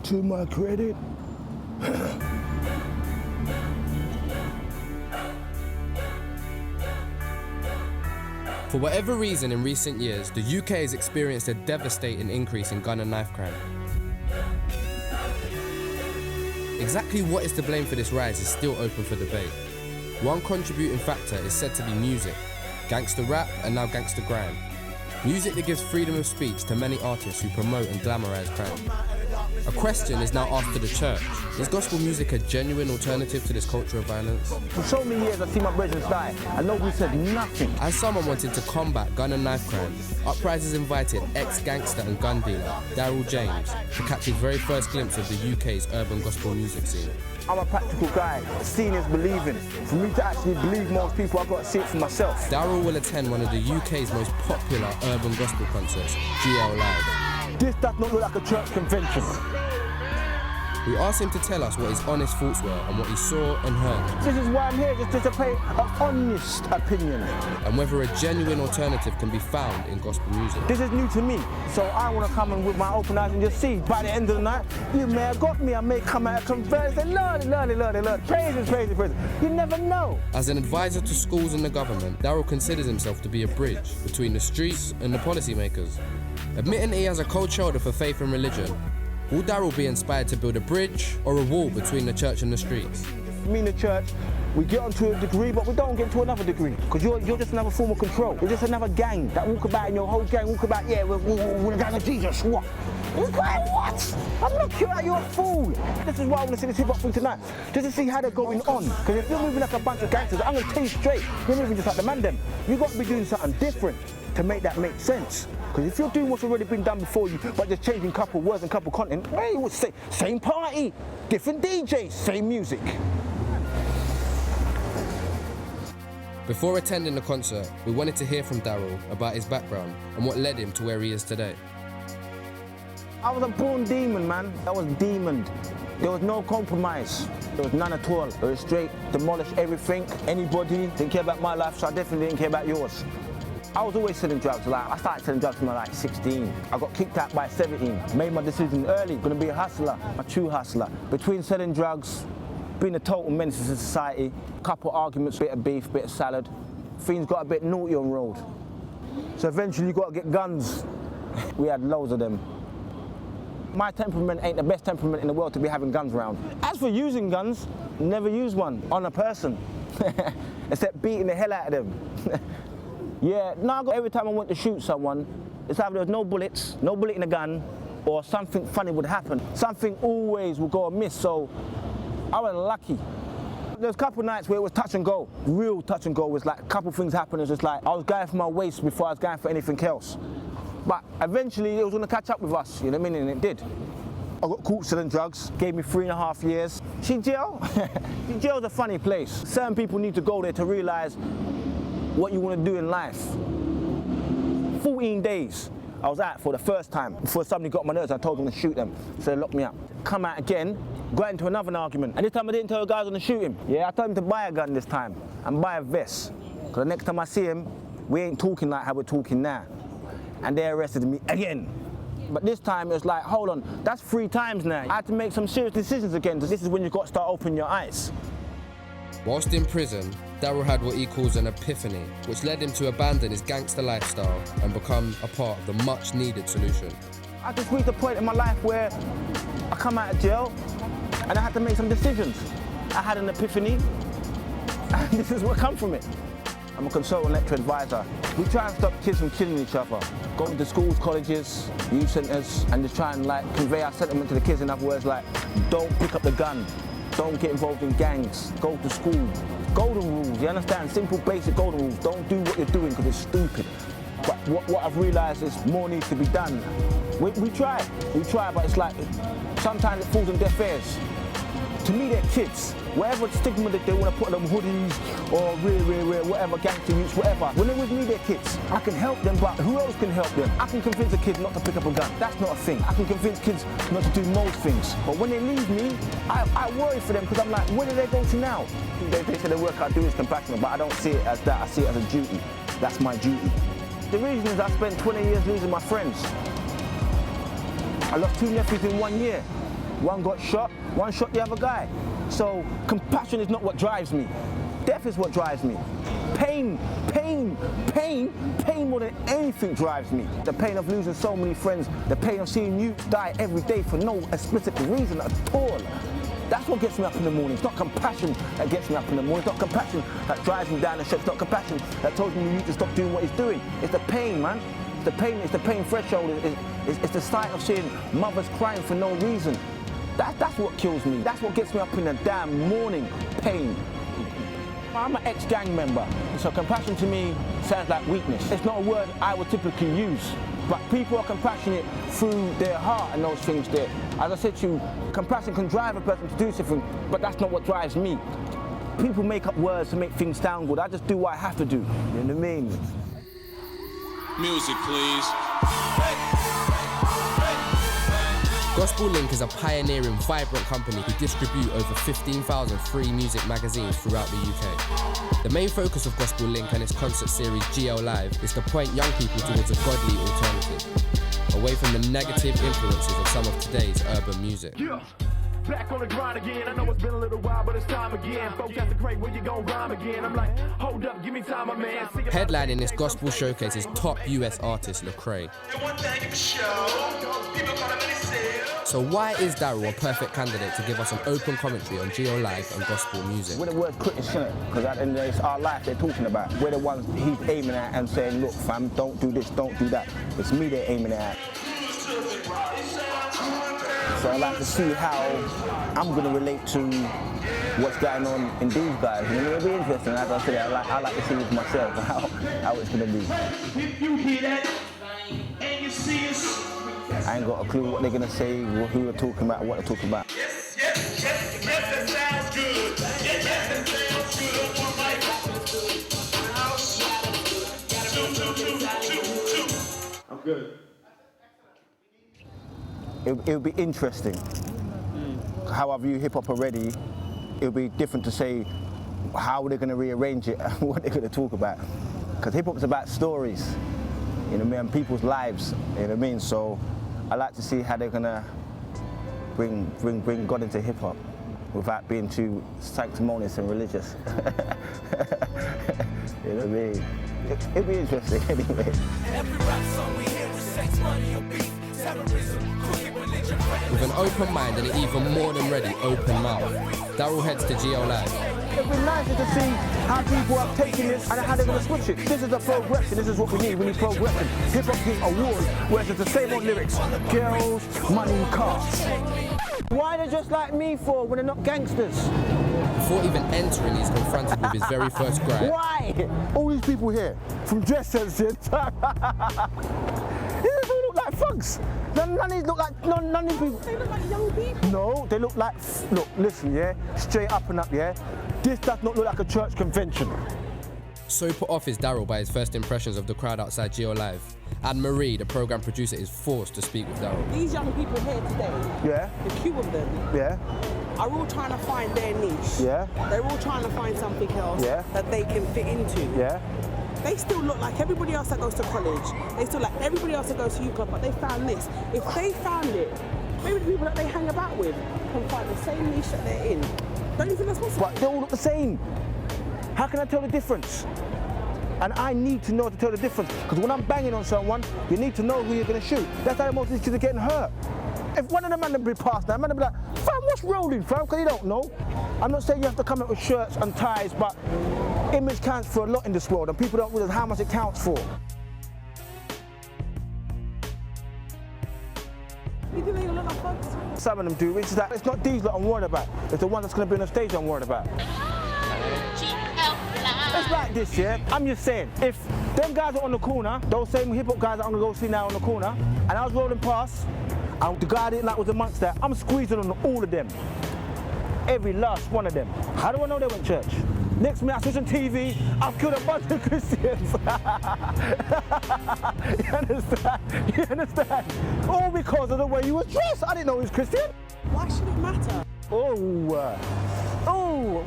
to my credit. For whatever reason in recent years, the UK has experienced a devastating increase in gun and knife crime. Exactly what is to blame for this rise is still open for debate. One contributing factor is said to be music, gangster rap and now gangster grime. Music that gives freedom of speech to many artists who promote and glamorise crime. A question is now asked to the church. Is gospel music a genuine alternative to this culture of violence? For so many years I've seen my brothers die and nobody said nothing. As someone wanting to combat gun and knife crime, Uprise has invited ex-gangster and gun dealer Daryl James to catch his very first glimpse of the UK's urban gospel music scene. I'm a practical guy. Seeing is believing. For me to actually believe most people, I've got to see it for myself. Daryl will attend one of the UK's most popular urban gospel concerts, GL Live. This does not look like a church convention. We asked him to tell us what his honest thoughts were and what he saw and heard. This is why I'm here, just to pay an honest opinion. And whether a genuine alternative can be found in gospel music. This is new to me, so I want to come in with my open eyes and just see. By the end of the night, you may have got me, I may come out of converse and Lord, praise him. You never know. As an advisor to schools and the government, Daryl considers himself to be a bridge between the streets and the policymakers. Admitting he has a cold shoulder for faith and religion, will Daryl be inspired to build a bridge or a wall between the church and the streets? Me and the church, we get onto a degree, but we don't get to another degree. Because you're just another form of control. You're just another gang that walk about in your whole gang, walk about, yeah, we're the gang of Jesus, what? It's like, what? I'm not cute, you're a fool. This is why I want to see this hip-hop thing tonight, just to see how they're going on. Because if you're moving like a bunch of gangsters, I'm going to tell you straight, you're moving just like the man them. You've got to be doing something different to make that make sense. Because if you're doing what's already been done before you, but just changing a couple words and couple content, hey, you would say, same party, different DJs, same music. Before attending the concert, we wanted to hear from Daryl about his background and what led him to where he is today. I was a born demon, man. I was demoned. There was no compromise. There was none at all. It was straight, demolish everything, anybody. Didn't care about my life, so I definitely didn't care about yours. I was always selling drugs. Like, I started selling drugs when I was like 16. I got kicked out by 17. Made my decision early, gonna be a hustler, a true hustler. Between selling drugs, being a total menace to society, couple arguments, bit of beef, bit of salad, things got a bit naughty on road. So eventually you got to get guns. We had loads of them. My temperament ain't the best temperament in the world to be having guns around. As for using guns, never use one on a person, except beating the hell out of them. Yeah, now every time I went to shoot someone, it's either there was no bullets, no bullet in the gun, or something funny would happen. Something always would go amiss, so I was lucky. There was a couple of nights where it was touch and go, real touch and go. It was like a couple of things happened. It was just like I was going for my waist before I was going for anything else. But eventually it was going to catch up with us, you know what I mean, and it did. I got caught selling drugs, gave me 3.5 years. See, jail? Jail's a funny place. Certain people need to go there to realise what you want to do in life. 14 days I was out for the first time before somebody got on my nerves. I told them to shoot them, so they locked me up. Come out again, got into another argument, and this time I didn't tell the guys I was going to shoot him. Yeah, I told him to buy a gun this time and buy a vest, because the next time I see him, we ain't talking like how we're talking now. And they arrested me again. But this time it was like, hold on, that's 3 times now. I had to make some serious decisions again, so this is when you've got to start opening your eyes. Whilst in prison, Daryl had what he calls an epiphany, which led him to abandon his gangster lifestyle and become a part of the much-needed solution. I just reached a point in my life where I come out of jail and I had to make some decisions. I had an epiphany, and this is what come from it. I'm a consultant lecturer advisor. We try and stop kids from killing each other. Going to schools, colleges, youth centres, and just try and convey our sentiment to the kids. In other words, don't pick up the gun. Don't get involved in gangs. Go to school. Golden rules, you understand? Simple, basic golden rules. Don't do what you're doing because it's stupid. But what I've realised is more needs to be done. We try, but it's like sometimes it falls on deaf ears. To me, they're kids. Whatever stigma that they want to put on them, hoodies or whatever, gangster youths, whatever. When they're with me, they're kids. I can help them, but who else can help them? I can convince a kid not to pick up a gun. That's not a thing. I can convince kids not to do most things. But when they leave me, I worry for them because I'm like, where do they go to now? They say the work I do is compassionate, but I don't see it as that. I see it as a duty. That's my duty. The reason is I spent 20 years losing my friends. I lost 2 nephews in 1 year. One got shot, one shot the other guy. So compassion is not what drives me. Death is what drives me. Pain more than anything drives me. The pain of losing so many friends, the pain of seeing youths die every day for no explicit reason at all. That's what gets me up in the morning. It's not compassion that gets me up in the morning. It's not compassion that drives me down the ship. It's not compassion that tells me you need to stop doing what he's doing. It's the pain, man. It's the pain threshold. It's the sight of seeing mothers crying for no reason. That's what kills me. That's what gets me up in the damn morning. Pain. I'm an ex-gang member, so compassion to me sounds like weakness. It's not a word I would typically use, but people are compassionate through their heart and those things there. As I said to you, compassion can drive a person to do something, but that's not what drives me. People make up words to make things sound good. I just do what I have to do, you know what I mean? Music, please. Gospel Link is a pioneering, vibrant company who distribute over 15,000 free music magazines throughout the UK. The main focus of Gospel Link and its concert series GL Live is to point young people towards a godly alternative, away from the negative influences of some of today's urban music. Yeah. Back on the grind again. I know it's been a little while, but it's time again. Folks ask the Lecrae, where you gon' rhyme again? I'm like, hold up, give me time, my man. Headlining this gospel showcase is top US artist Lecrae. So why is Daryl a perfect candidate to give us an open commentary on GL Live and gospel music? We're the word critics, innit? Because at the end of the day, it's our life they're talking about. We're the ones he's aiming at and saying, look, fam, don't do this, don't do that. It's me they're aiming at. So I like to see how I'm going to relate to what's going on in these guys. And it'll be interesting. As I said, I like to see it myself, how it's going to be. If you hear that and you see us, I ain't got a clue what they're going to say, who they're talking about, what they're talking about. yes, that sounds good. Yes, that sounds good. I'm good. It'll be interesting. How I view hip-hop already, it'll be different to say how they're going to rearrange it and what they're going to talk about. Because hip-hop is about stories, you know what I mean, people's lives, you know what I mean? So I like to see how they're going to bring God into hip-hop without being too sanctimonious and religious. You know what I mean? It'll be interesting anyway. Every rap song we hear is sex, money, or beef, terrorism, crooked religion. With an open mind and an even more than ready open mouth, Daryl heads to GL Live. It'd be nice to see how people are taking this and how they're going to switch it. This is a progression. This is what we need. We need progression. Hip-hop gives awards, whereas it's the same old lyrics. Girls, money, cars. Why they're just like me for when they're not gangsters? Before even entering, he's confronted with his very first gripe. Why? All these people here, from dress sense, these all look like thugs. None of these look like, none of these people. They look like young people. No, they look like, look, listen, yeah, straight up and up, yeah. This does not look like a church convention. So put off is Daryl by his first impressions of the crowd outside GL Live. And Marie, the program producer, is forced to speak with Daryl. These young people here today, Yeah, the few of them, yeah, are all trying to find their niche. yeah, They're all trying to find something else Yeah. that they can fit into. yeah. They still look like everybody else that goes to college. They still like everybody else that goes to youth club, but they found this. If they found it, maybe the people that they hang about with can find the same niche that they're in. Don't you think that's possible? But they all look the same. How can I tell the difference? And I need to know to tell the difference. Because when I'm banging on someone, you need to know who you're going to shoot. That's how most of these kids are getting hurt. If one of the men be past now, man be like, fam, what's rolling, fam? Because you don't know. I'm not saying you have to come out with shirts and ties, but image counts for a lot in this world, and people don't realize how much it counts for. You think they look like thugs? Some of them do. It's that it's not these that I'm worried about. It's the ones that's going to be on the stage I'm worried about. It's like this, yeah? I'm just saying, if them guys are on the corner, those same hip-hop guys that I'm going to go see now on the corner, and I was rolling past, and the guy I didn't like was amongst that, I'm squeezing on all of them. Every last one of them. How do I know they went to church? Next minute I switch on TV, I've killed a bunch of Christians. You understand? You understand? All because of the way you were dressed. I didn't know he was Christian. Why should it matter? Oh,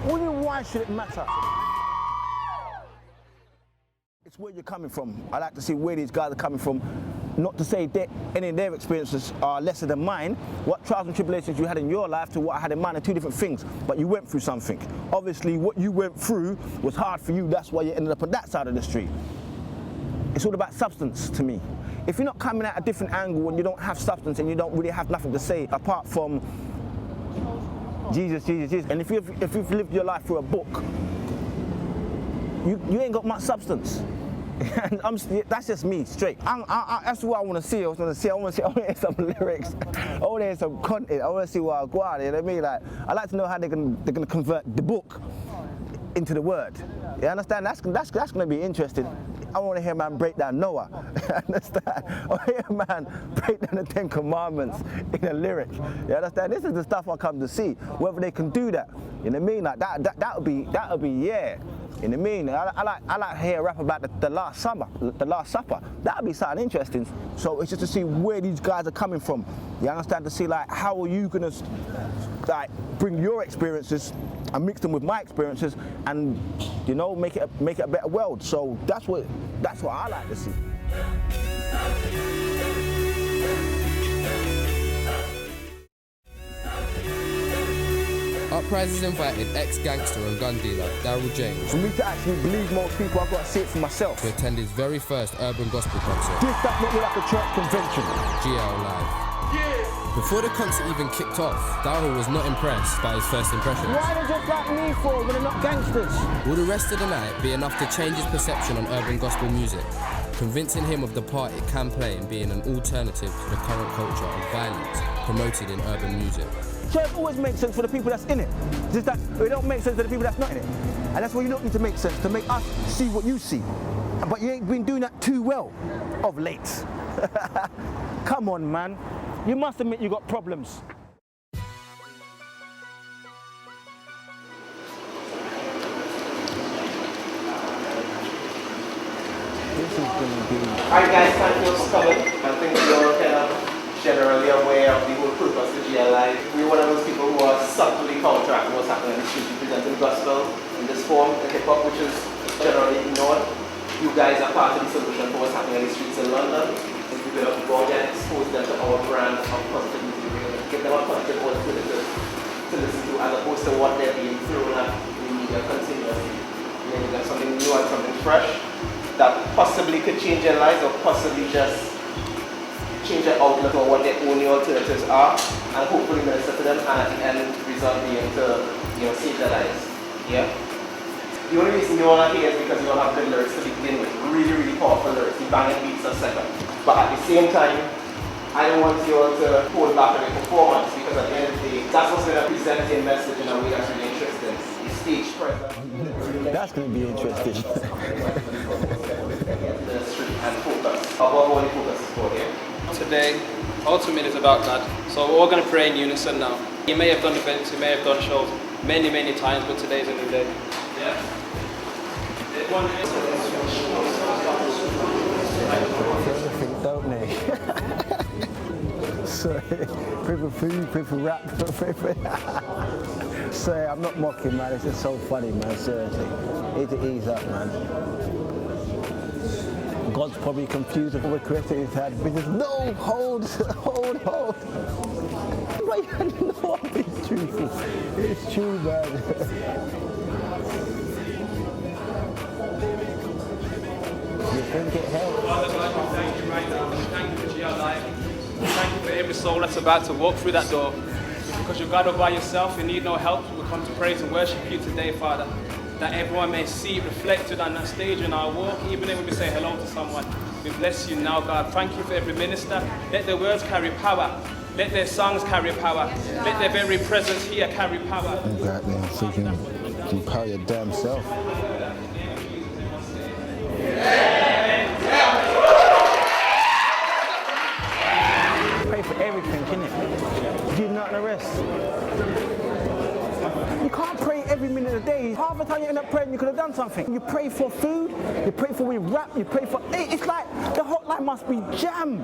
what do you mean, why should it matter? It's where you're coming from. I like to see where these guys are coming from. Not to say that any of their experiences are lesser than mine. What trials and tribulations you had in your life to what I had in mine are two different things, but you went through something. Obviously, what you went through was hard for you, that's why you ended up on that side of the street. It's all about substance to me. If you're not coming at a different angle and you don't have substance and you don't really have nothing to say apart from Jesus, Jesus, Jesus, and if you've lived your life through a book, you ain't got much substance. And that's just me, straight. That's what I want to see. I want to hear some lyrics. I want to hear some content. I want to see what I go on. You know what I mean? Like, I like to know how they're gonna convert the book into the word. You understand? That's gonna be interesting. I want to hear a man break down Noah. Understand? I want to hear a man break down the 10 Commandments in a lyric. You understand? This is the stuff I come to see. Whether they can do that. You know what I mean? Like that would be yeah. You know what I mean? I like to hear a rap about the Last Supper. That would be something interesting. So it's just to see where these guys are coming from. You understand? To see like how are you gonna like bring your experiences and mix them with my experiences, and you know make it a better world. So that's what I like to see. Uprise has invited ex-gangster and gun dealer Daryl James For me to actually believe most people, I've got to see it for myself. to attend his very first urban gospel concert, This does not look like a church convention. GL Live. Before the concert even kicked off, Daryl was not impressed by his first impressions. Why are they just like me for when they're not gangsters? Will the rest of the night be enough to change his perception on urban gospel music, convincing him of the part it can play in being an alternative to the current culture of violence promoted in urban music? Church always makes sense for the people that's in it. Just that it don't make sense to the people that's not in it. And that's why you don't need to make sense, to make us see what you see. But you ain't been doing that too well of late. Come on, man. You must admit you got problems. This is gonna be... Alright guys, thank you for coming. I think you're kind of generally aware of the whole purpose of GL Live. We're one of those people who are subtly counteracting what's happening in the street, presenting gospel in this form, the hip hop, which is generally ignored. You guys are part of the solution for what's happening in the streets in London. We're going to go out and expose them to our brand of positivity. We're going to give them a positive alternative to listen to, as opposed to what they're being thrown at in the media continuously. You know, there's something new and something fresh that possibly could change their lives, or possibly just change their outlook on what their only alternatives are, and hopefully minister to them, and at the end result being to, you know, save their lives. Yeah. The only reason you all are here is because you all have good lyrics to begin with. Really, really powerful lyrics. The banging beats are second. But at the same time, I don't want you all to hold back on your performance, because at the end of the day, that's what's going to present your message in a way that's really interesting. The stage presence. That's going to be interesting. The street and focus. Above all, the focus is for here. Today, ultimately, is about God. So we're all going to pray in unison now. You may have done events, you may have done shows many, many times, but today's a new day. Yeah. Everything, don't they? Sorry, people food, people rap, Sorry, I'm not mocking, man. It's just so funny, man. Seriously, need to ease up, man. God's probably confused with what created his head. But just no, hold. But no, it's truthful. It's true, man. You think it helps? Father God, we thank you right now. Thank you for GL Live. Thank you for every soul that's about to walk through that door. Because you're God all by yourself, you need no help. We come to praise and worship you today, Father. That everyone may see it reflected on that stage in our walk, even if we say hello to someone. We bless you now, God. Thank you for every minister. Let their words carry power. Let their songs carry power. Let their very presence here carry power. Exactly, so you can empower your damn self. Pray for everything, innit? Do not the rest. You can't pray every minute of the day. half the time you end up praying, you could have done something. You pray for food, you pray for we rap, you pray for... It's like the hotline must be jammed.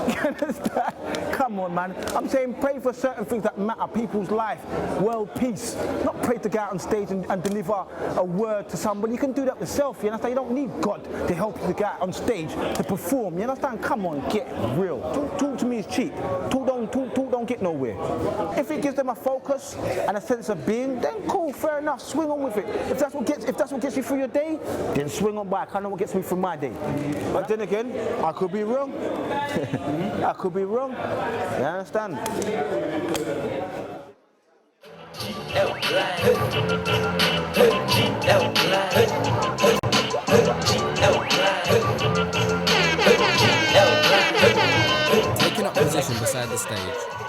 You understand? Come on, man. I'm saying pray for certain things that matter, people's life, world peace. Not pray to go out on stage and deliver a word to somebody. You can do that yourself, you understand? You don't need God to help you to get out on stage to perform, you understand? Come on, get real. Talk to me is cheap. Talk don't get nowhere. If it gives them a focus and a sense of being, then cool, fair enough, swing on with it. If that's what gets you through your day, then swing on by. I know what gets me through my day. But then again, I could be wrong. I could be wrong. You understand? Taking up position beside the stage,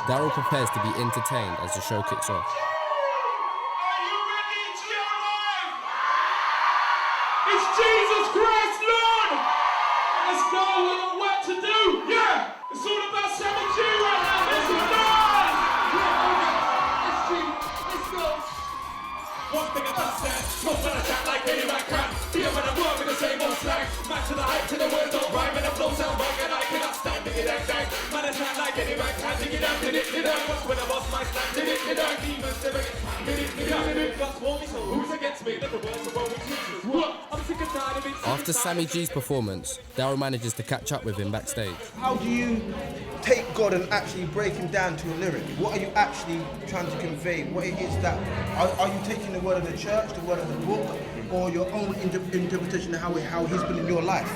Daryl prepares to be entertained as the show kicks off. It's Jesus Christ, Lord! Let's go, we got work to do! Yeah! It's all about 7G right now, let's go! Yeah, SG, let's go! One thing about that, smoke when I chat like any man can. Here when I work with the same old slang. Match to the hype, to the words don't rhyme, and the flow sound wrong, and I cannot stand it, dang. Man, I chat like any man can. Dig it down, did it. Watch when I bust my stand, did it. Demons never get did it. God's for me, so who's against me? Let the words of what we teach. What? I'm sick and tired of it. After Sammy G's performance, Daryl manages to catch up with him backstage. How do you take God and actually break him down to a lyric? What are you actually trying to convey? What it is that, are you taking the word of the church, the word of the book, or your own interpretation of how he's been in your life?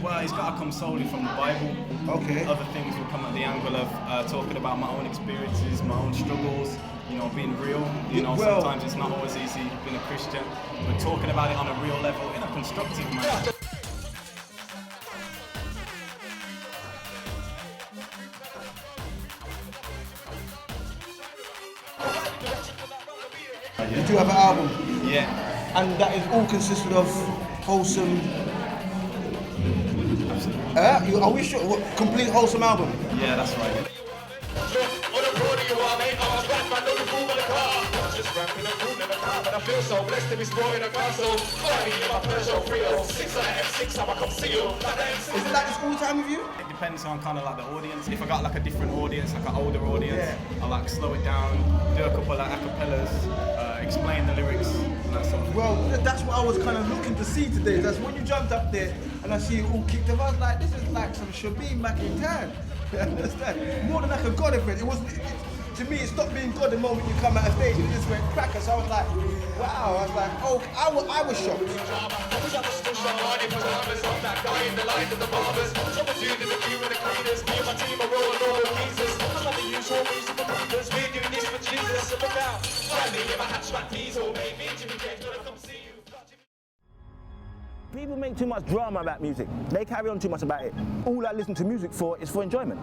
Well, it's got to come solely from the Bible. Okay. Other things will come at the angle of talking about my own experiences, my own struggles, you know, being real. You know, sometimes it's not always easy being a Christian, but talking about it on a real level in a constructive manner. You do have an album? Yeah. And that is all consisted of wholesome... are we sure? What, complete wholesome album? Yeah, that's right. I feel so blessed to be spoiling a castle. I need my Peugeot 306 like M6, how I come see you. Is it like this all the time with you? It depends on kind of like the audience. If I got like a different audience, like an older audience, I'll like slow it down, do a couple like acapellas, explain the lyrics, and that sort of thing. Well, that's what I was kind of looking to see today. That's when you jumped up there and I see you all kicked up. I was like, this is like some Shabazz back in time. You understand? More than like a God event. It wasn't. To me, it stopped being God the moment you come out of stage and it just went cracker. So I was like, wow. I was like, oh, I was shocked. People make too much drama about music. They carry on too much about it. All I listen to music for is for enjoyment,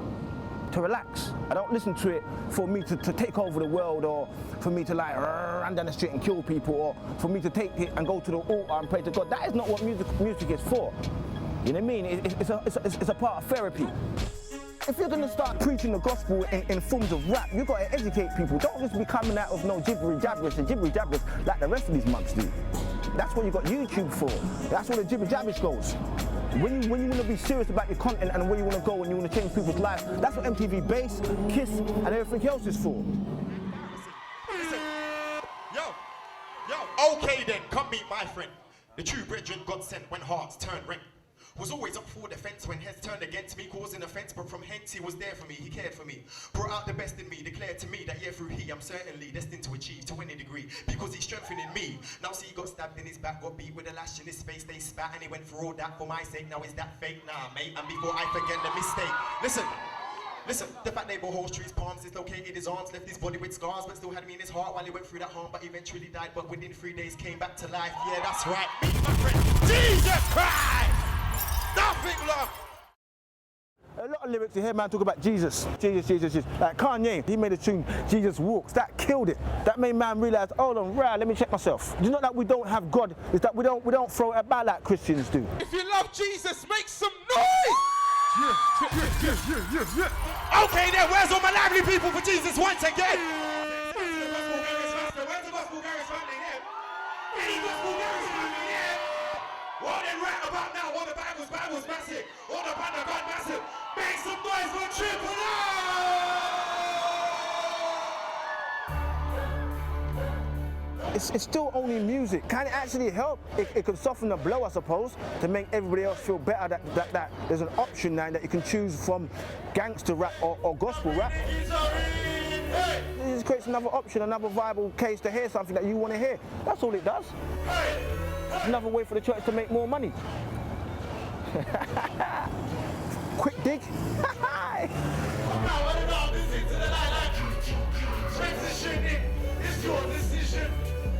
to relax. I don't listen to it for me to take over the world, or for me to like run down the street and kill people, or for me to take it and go to the altar and pray to God. That is not what music is for. You know what I mean? It's a part of therapy. If you're going to start preaching the gospel in forms of rap, you've got to educate people. Don't just be coming out of no jibbery jabberish like the rest of these monks do. That's what you got YouTube for. That's where the jibber jabbish goes. When you want to be serious about your content and where you want to go and you want to change people's lives, that's what MTV Base, Kiss, and everything else is for. Listen, yo, okay then, come meet my friend. The true brethren God sent when hearts turn red. Was always up for defense when heads turned against me, causing offense, but from hence he was there for me, he cared for me. Brought out the best in me, declared to me that yeah, through he, I'm certainly destined to achieve to any degree, because he's strengthening me. Now see, he got stabbed in his back, got beat with a lash in his face, they spat, and he went for all that for my sake. Now is that fake? Nah, mate, and before I forget the mistake, listen, the fact they bore horse trees, palms, dislocated his arms, left his body with scars, but still had me in his heart while he went through that harm, but eventually died, but within 3 days came back to life. Yeah, that's right, meet my friend, Jesus Christ! Nothing long! A lot of lyrics you hear man talk about Jesus. Like Kanye, he made a tune, Jesus Walks. That killed it. That made man realize, hold on, right, let me check myself. It's not that we don't have God, it's that we don't throw it about like Christians do. If you love Jesus, make some noise! Yeah. Okay then, where's all my lively people for Jesus once again? Where's the gospel garage family here? there is moving, yeah. What they rap about now, what the bag was massive. What the band got massive. Make some noise for Triple O! It's still only music. Can it actually help? It could soften the blow, I suppose, to make everybody else feel better that there's an option now that you can choose from gangster rap or gospel rap. It just creates another option, another viable case to hear something that you want to hear. That's all it does. It's another way for the church to make more money. Quick dig. Transitioning, it's your decision.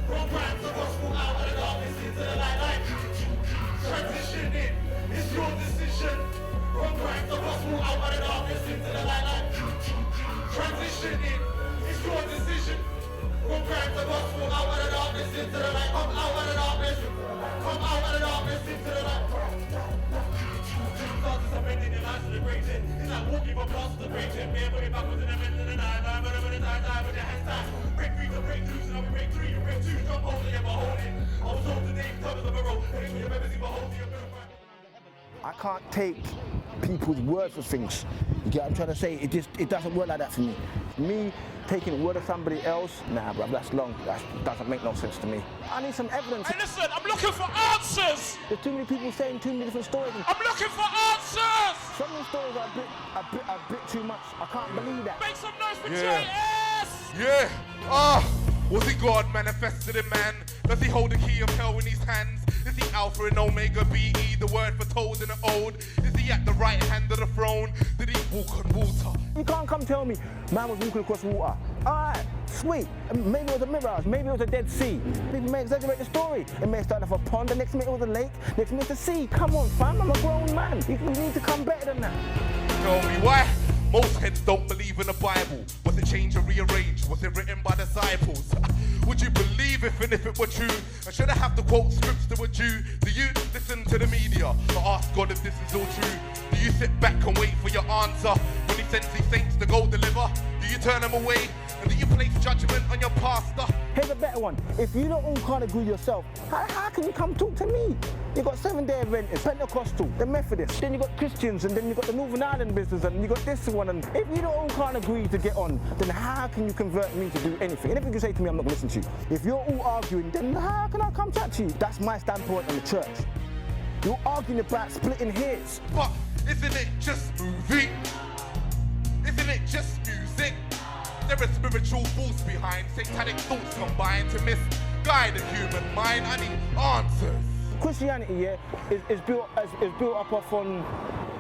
From crime to gospel, out of the darkness into the light. Transitioning, it's your decision. From crime to gospel, out of the darkness into the light. Transitioning, it's your decision. From crime to gospel, out of the darkness into the light. Come out of the darkness. Come out of the darkness into the light. Starters are bending their lives to the greatest. It's like walking from past the greatest. Man, put it backwards in the middle of the night. Die, but the die with your hands tied. Break three to break twos, and now we break three to break two. Jump hold it, ever hold it. I was told today, cover the barrel. And if you remember, see, behold the I can't take people's word for things. You get what I'm trying to say? It doesn't work like that for me. Me taking the word of somebody else, nah, bruv, that's long. That doesn't make no sense to me. I need some evidence. Hey, listen, I'm looking for answers. There's too many people saying too many different stories. I'm looking for answers. Some of the stories are a bit too much. I can't believe that. Make some noise for Yeah. JS. Yeah. Was he God manifested in man? Does he hold the key of hell in his hands? Is he Alpha and Omega, B.E., the word foretold in the old? Is he at the right hand of the throne? Did he walk on water? You can't come tell me man was walking across water. Alright, sweet. Maybe it was a mirage, maybe it was a Dead Sea. People may exaggerate the story. It may start off a pond, the next minute it was a lake, next minute it's a sea. Come on, fam, I'm a grown man. You need to come better than that. Tell me why? Most heads don't believe in the Bible. Was it changed or rearranged? Was it written by disciples? Would you believe if and if it were true? And should I have to quote scripts to a Jew? Do you listen to the media or ask God if this is all true? Do you sit back and wait for your answer when he sends these saints to go deliver? Do you turn them away? And do you place judgment on your pastor? Here's a better one. If you don't all can't agree yourself, how can you come talk to me? You got Seventh-day Adventists, Pentecostal, the Methodists, then you got Christians, and then you got the Northern Ireland business, and you got this one. And if you don't all can't agree to get on, then how can you convert me to do anything? And if you can say to me, I'm not going to listen to you. If you're all arguing, then how can I come chat to you? That's my standpoint on the church. You're arguing about splitting hairs. But isn't it just movie? Isn't it just music? There is spiritual force behind satanic thoughts combined to misguide the human mind. I need answers. Christianity, yeah, is built up off on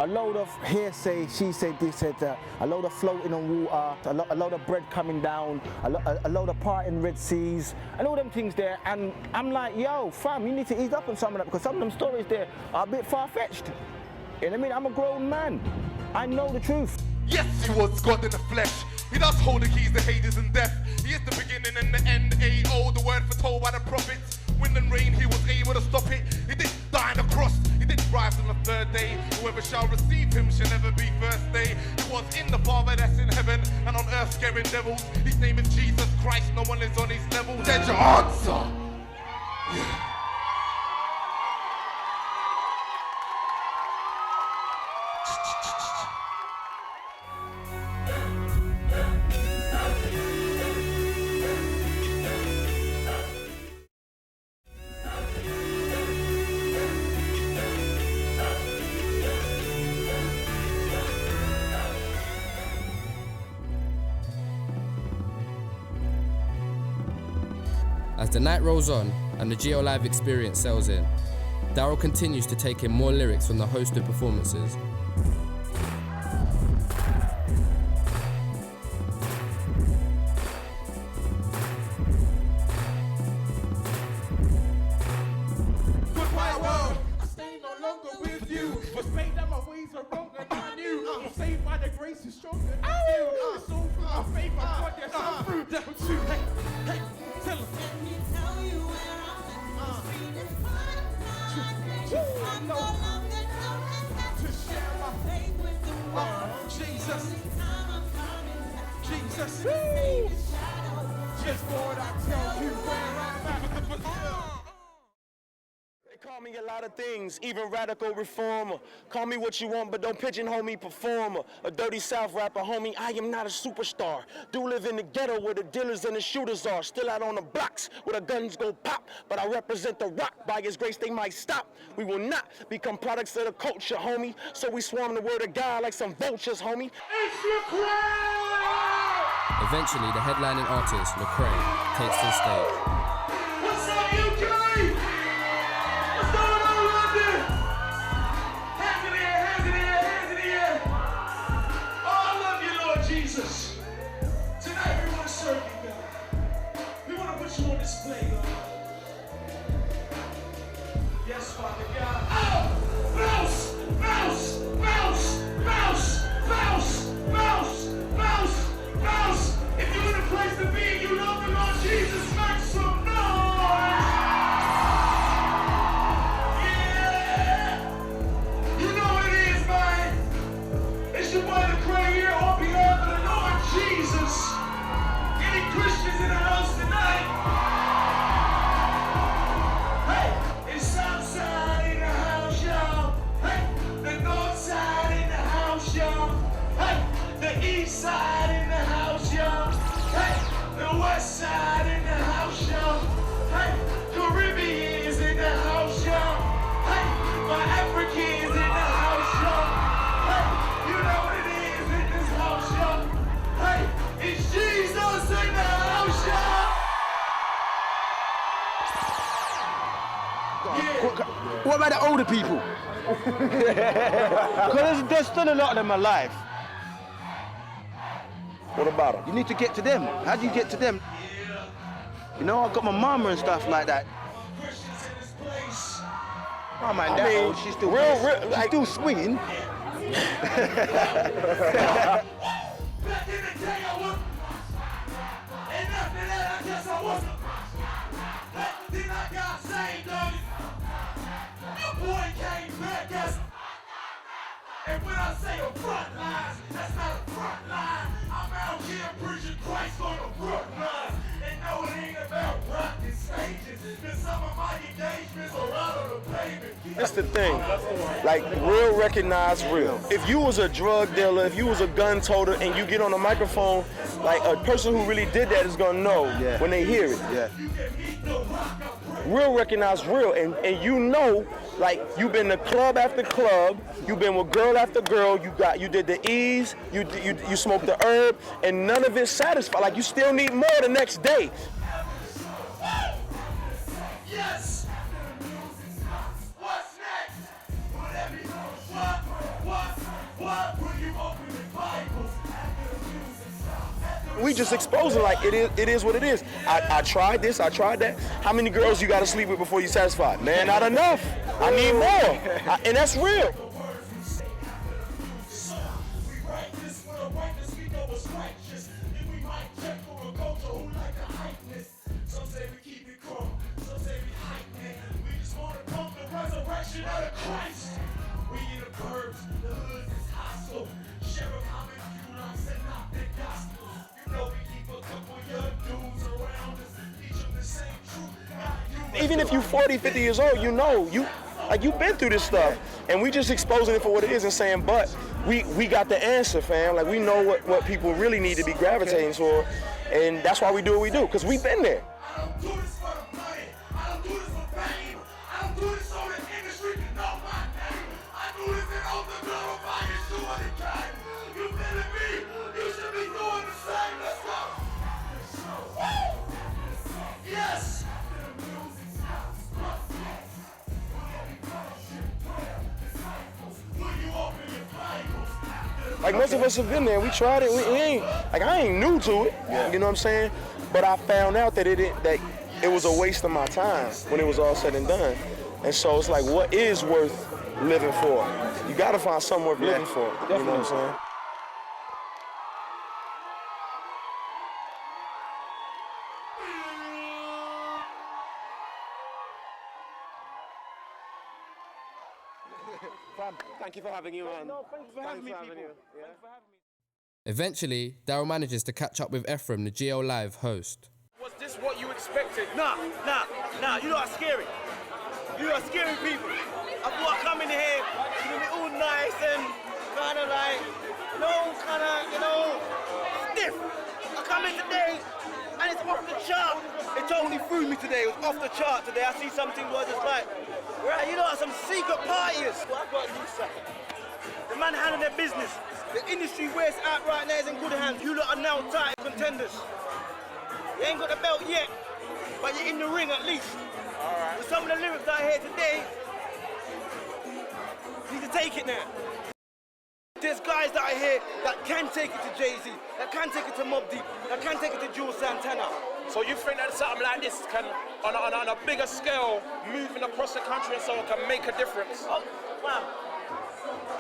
a load of hearsay, she said this, said that, a load of floating on water, a load of bread coming down, a load of parting Red Seas, and all them things there. And I'm like, yo, fam, you need to ease up on some of that, because some of them stories there are a bit far-fetched. You know what I mean? I'm a grown man. I know the truth. Yes, he was God in the flesh. He does hold the keys to Hades and death. He is the beginning and the end. A.O. the word foretold by the prophets. Wind and rain, he was able to stop it. He didn't die on the cross. He didn't rise on the third day. Whoever shall receive him shall never be first day. He was in the Father that's in heaven and on earth scaring devils. His name is Jesus Christ. No one is on his level. There's your answer. Yeah. As the night rolls on and the Geo Live experience sells in, Daryl continues to take in more lyrics from the host of performances. Goodbye world, I stay no longer with you. Was made that my ways are wrong and I knew. I'm saved by the grace is stronger than you. It's all through my faith, I got this, I'm through that too. Hey, tell them. Jesus, Jesus, just Lord, I tell you where I'm at. call me a lot of things, even radical reformer. Call me what you want, but don't pigeonhole me performer. A dirty South rapper, homie, I am not a superstar. Do live in the ghetto where the dealers and the shooters are. Still out on the blocks where the guns go pop. But I represent the rock, by his grace they might stop. We will not become products of the culture, homie. So we swarm the word of God like some vultures, homie. It's Lecrae! Eventually, the headlining artist, Lecrae, takes to the stage. What's up, UK? What's going on, London? Hands in the air, hands in the air, hands in the air. Oh, I love you, Lord Jesus. Tonight we want to serve you, God. We want to put you on display, God. Yes, Father God. Oh! Mouse! Mouse! Mouse! Mouse! Mouse! Mouse! Mouse! Mouse! If you're in a place to be and you love the Lord Jesus, make some noise! Yeah! You know what it is, man. It's your boy Lecrae here on behalf of the Lord Jesus. Any Christians in the house tonight? Hey, it's Southside in the house, y'all. Hey, the North Side in the house, y'all. Hey, the East Side in the house, y'all. Hey, the West Side in the house, y'all. Hey, Caribbeans in the house, y'all. Hey, my Africans in the house, y'all. Hey, you know what it is in this house, y'all. Hey, it's Jesus in the house, y'all. What about the older people? Because there's still a lot of them alive. What about them? You need to get to them. How do you get to them? You know, I've got my mama and stuff like that. Oh man, that old, she's still she's still swinging. Back in the day, I was. And after that, I guess I wasn't. Then I got saved, though. Your boy came back as. And when I say a front line, that's not a front line. I'm out here preaching Christ on the front line. And no, it ain't about rocking stages. Cause some of my engagements are out on the pavement. That's the thing. Like, real recognize real. If you was a drug dealer, if you was a gun toter, and you get on a microphone, like a person who really did that is gonna know when they hear it. Yeah. Real recognize real, and you know, like you've been to club after club, you've been with girl after girl, you did the E's, you smoked the herb, and none of it satisfied. Like you still need more the next day. Yes! What's next? What will you open the Bible? We just exposing like it is what it is. I tried this, I tried that. How many girls you gotta sleep with before you satisfied? Man, not enough. I need more. And that's real. Even if you're 40, 50 years old, you know, you've been through this stuff. And we just exposing it for what it is and saying, but we got the answer, fam. Like we know what people really need to be gravitating toward. And that's why we do what we do, because we've been there. I don't do this for the money. I don't do this for fame. I don't do this so the industry can know my name. I do this in open glorify Yeshua the King. You feeling me? You should be doing the same. Let's go. Woo! Yes. Like most of us have been there, we tried it. We ain't like I ain't new to it. You know what I'm saying? But I found out that it was a waste of my time when it was all said and done. And so it's like, what is worth living for? You gotta find something worth living for. You know what I'm saying? Thank you for having you on. No, thank you for having me, people. Eventually, Daryl manages to catch up with Ephraim, the GL Live host. Was this what you expected? Nah. You know what's scary? You are scaring people. I thought I'd come in here, you know, be all nice and kind of like, stiff. I come in today and it's off the chart. It totally threw me today. It was off the chart today. I see something where it's like, right, you know, some secret parties. Well, I've got to do something. The man handling their business. The industry where it's at right now is in good hands. You lot are now tight contenders. You ain't got the belt yet, but you're in the ring at least. All right. With some of the lyrics I hear today, you need to take it now. There's guys that I hear that can take it to Jay-Z, that can take it to Mobb Deep, that can take it to Jules Santana. So you think that something like this can, on a bigger scale, moving across the country and so on, can make a difference? Oh, wow.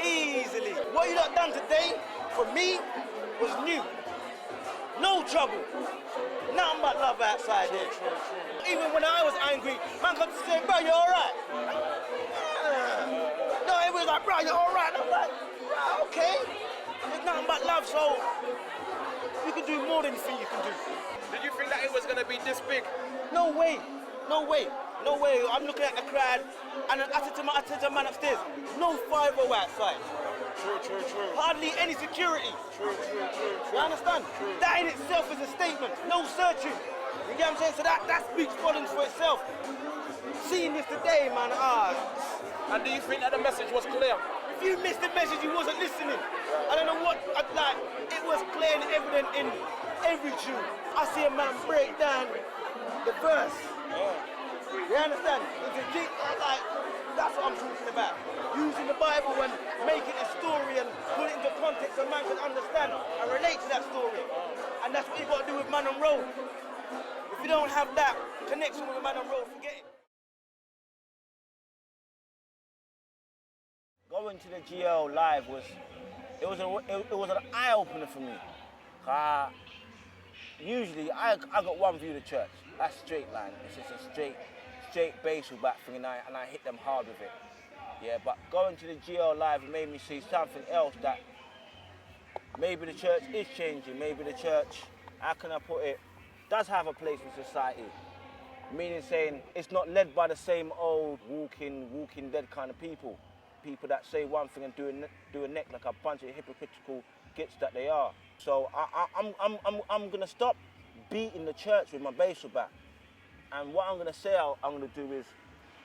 Easily. What you lot done today, for me, was new. No trouble. Nothing but love outside there. Even when I was angry, man comes to say, bro, you all right? No, it was like, bro, you all right? I'm like, bro, okay. There's nothing but love, so you can do more than you think you can do. Did you think that it was going to be this big? No way. No way. No way. I'm looking at the crowd, and I said to the man upstairs, no 5-0 outside. True. Hardly any security. True. You understand? True. That in itself is a statement. No searching. You get what I'm saying? So that speaks volumes for itself. Seeing this today, man, And do you think that the message was clear? If you missed the message, you wasn't listening. I don't know what, like, it was clear and evident in every tune. I see a man break down the verse. You understand? It's a deep, like, that's what I'm talking about. Using the Bible and making a story and put it into context so man can understand and relate to that story. And that's what you got to do with Man on Road. If you don't have that connection with Man on Road, forget it. Going to the GL live was an eye opener for me. Usually I got one view of the church. That's straight line. It's just a straight basal back thing, and I hit them hard with it. Yeah, but going to the GL live made me see something else, that maybe the church is changing. Maybe the church, how can I put it, does have a place in society. Meaning saying it's not led by the same old walking dead kind of people. People that say one thing and do a neck like a bunch of hypocritical gits that they are. So I'm gonna stop beating the church with my basal bat. And what I'm gonna say I'm gonna do is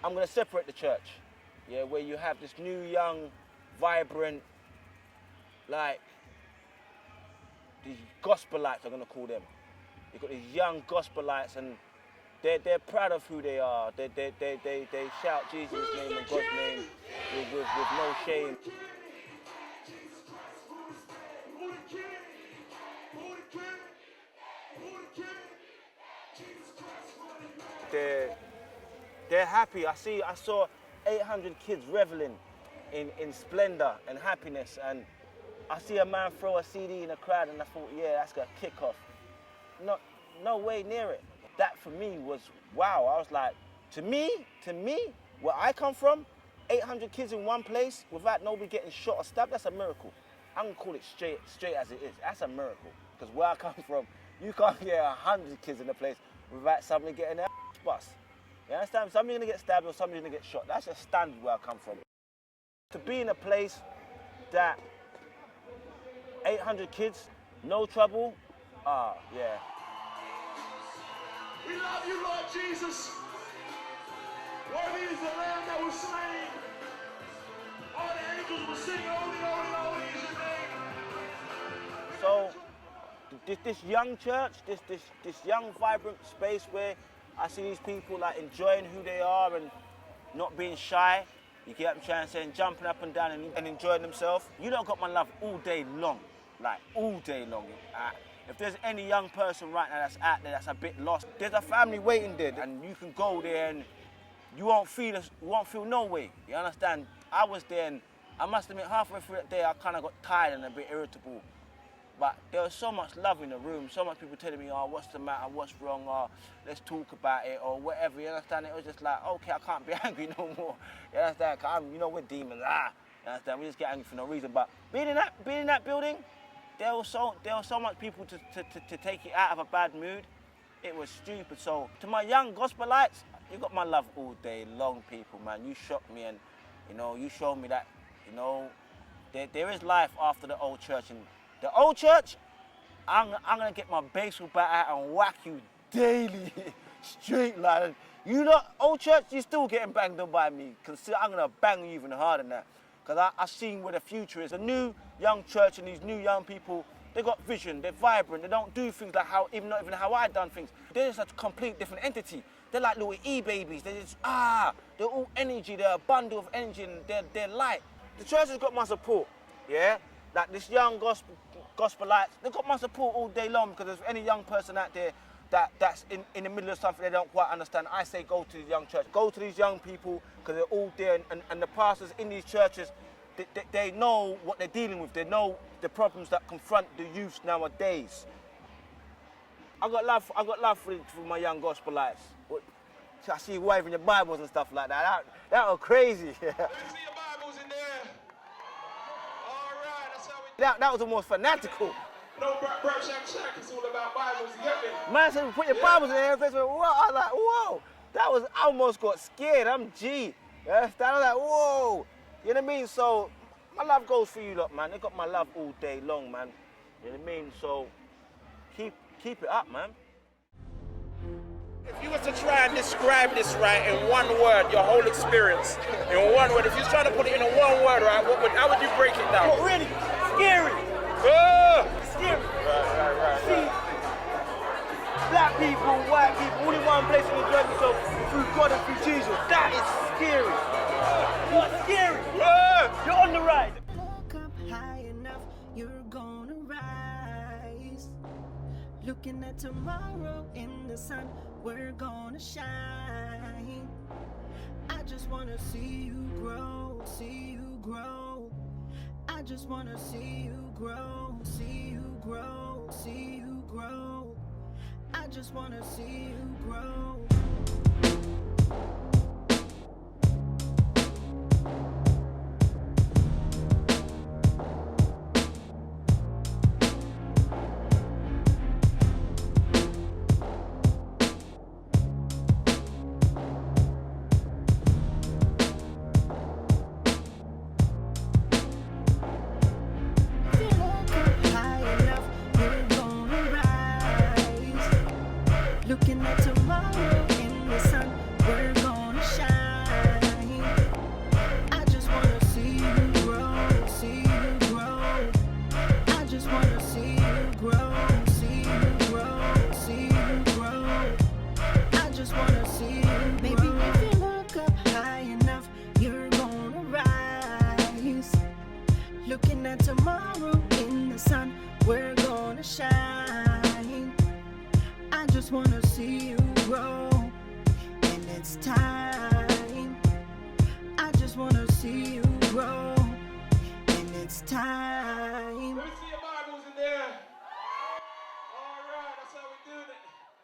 I'm gonna separate the church. Yeah, where you have this new, young, vibrant, like these gospelites, I'm gonna call them. You've got these young gospelites, and they're proud of who they are. They shout Jesus' name and God's name with no shame. They're happy. I saw 800 kids reveling in splendor and happiness, and I see a man throw a CD in a crowd, and I thought, yeah, that's gonna kick off. No way near it. That for me was wow. I was like, to me, where I come from, 800 kids in one place without nobody getting shot or stabbed, that's a miracle. I'm gonna call it straight as it is. That's a miracle. Because where I come from, you can't get 100 kids in a place without somebody getting their bust. You understand? Somebody's gonna get stabbed or somebody's gonna get shot. That's just standard where I come from. To be in a place that 800 kids, no trouble, yeah. We love you, Lord Jesus. Worthy is the Lamb that was slain. All the angels will sing, holy, holy, holy is your name. So, this young church, this young, vibrant space where I see these people like enjoying who they are and not being shy. You get what I'm trying to say, and jumping up and down and enjoying themselves. You don't got my love all day long, like all day long. If there's any young person right now that's out there that's a bit lost, there's a family waiting there, and you can go there and you won't feel no way. You understand? I was there, and I must admit, halfway through that day, I kind of got tired and a bit irritable. But there was so much love in the room, so much people telling me, oh, what's the matter, what's wrong, or let's talk about it, or whatever, you understand? It was just like, okay, I can't be angry no more. You understand? We're demons, you understand? We just get angry for no reason. But being in that building, there was so much people to take it out of a bad mood. It was stupid. So to my young gospelites, you got my love all day long, people, man. You shocked me, and you showed me that, there is life after the old church. And the old church, I'm gonna get my baseball bat out and whack you daily, straight like. You lot, old church, you still getting banged on by me. Cause I'm gonna bang you even harder than that. Cause I seen where the future is. The new young church and these new young people, they got vision, they're vibrant, they don't do things like not even how I done things. They're just a complete different entity. They're like little E-babies, they're just, they're all energy, they're a bundle of energy, and they're light. The church has got my support, yeah? Like this young gospelites, they've got my support all day long, because there's any young person out there that's in the middle of something they don't quite understand, I say go to the young church. Go to these young people, because they're all there, and the pastors in these churches, they know what they're dealing with. They know the problems that confront the youth nowadays. I got love for my young gospelites. I see you waving your Bibles and stuff like that. That was crazy. Let me see your Bibles in there. All right, that's how we... That was almost fanatical. No, bro, Shack, it's all about Bibles, you get me? Man said, put your Bibles in there, and whoa. I was like, whoa. I almost got scared. I'm G. You understand? I was like, whoa. You know what I mean? So, my love goes for you lot, man. They got my love all day long, man. You know what I mean? So, keep it up, man. If you were to try and describe this, right, in one word, your whole experience, in one word, if you was trying to put it in a one word, right, how would you break it down? What, really? Scary. Scary. Right. See, black people, white people, all in one place and enjoy themselves through God and through Jesus. That is scary. What's scary? You're on the ride. Look up high enough, you're gonna rise. Looking at tomorrow in the sun, we're gonna shine. I just wanna see you grow, see you grow. I just wanna see you grow, see you grow, see you grow. I just wanna see you grow. Looking at tomorrow in the sun, we're gonna shine. I just wanna see you grow, see you grow. I just wanna see you grow, see you grow, see you grow. I just wanna see you grow. Maybe if you look up high enough, you're gonna rise. Looking at tomorrow in the sun, we're gonna shine. I just wanna see you grow, and it's time. I just wanna see you grow, and it's time.